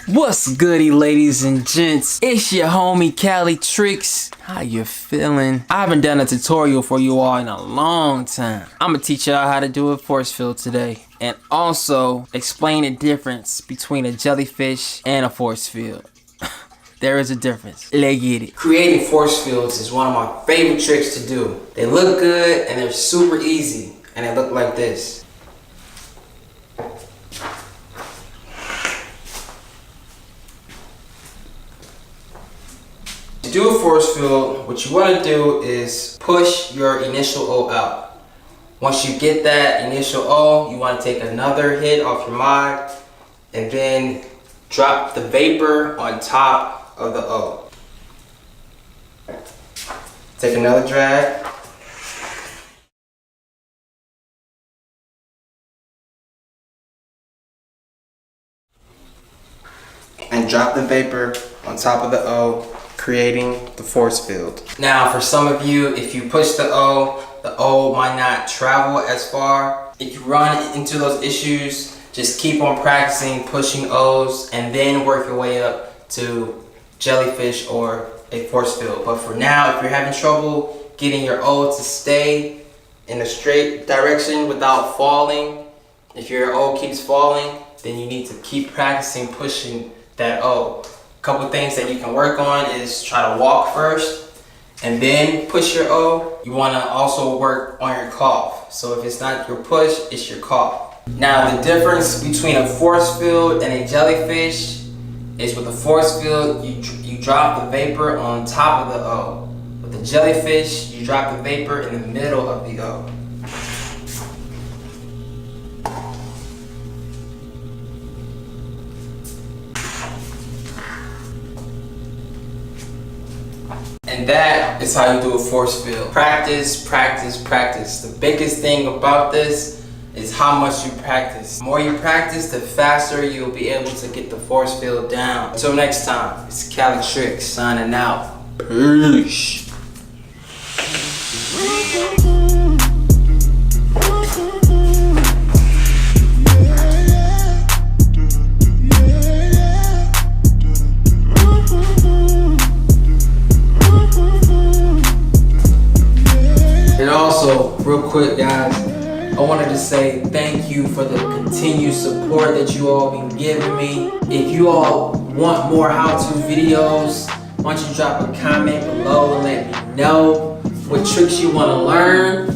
What's goody, ladies and gents? It's your homie Cali Tricks. How you feeling? I haven't done a tutorial for you all in a long time. I'm gonna teach y'all how to do a force field today, and also explain the difference between a jellyfish and a force field. There is a difference. Let's get it. Creating force fields is one of my favorite tricks to do. They look good and they're super easy, and they look like this. To do a force field, what you want to do is push your initial O out. Once you get that initial O, you want to take another hit off your mod and then drop the vapor on top of the O. Take another drag. And drop the vapor on top of the O, creating the force field. Now for some of you, if you push the O might not travel as far. If you run into those issues, just keep on practicing pushing O's and then work your way up to jellyfish or a force field. But for now, if you're having trouble getting your O to stay in a straight direction without falling, if your O keeps falling, then you need to keep practicing pushing that O. Couple things that you can work on is try to walk first and then push your O. You want to also work on your cough. So if it's not your push, it's your cough. Now the difference between a force field and a jellyfish is with a force field, you drop the vapor on top of the O. With the jellyfish, you drop the vapor in the middle of the O. And that is how you do a force field. Practice, practice, practice. The biggest thing about this is how much you practice. The more you practice, the faster you'll be able to get the force field down. Until next time, it's Cali Tricks signing out. Peace. And also, real quick guys, I wanted to say thank you for the continued support that you all been giving me. If you all want more how-to videos, why don't you drop a comment below and let me know what tricks you want to learn,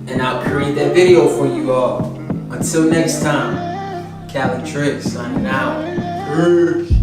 and I'll create that video for you all. Until next time, Cali Tricks signing out. Peace.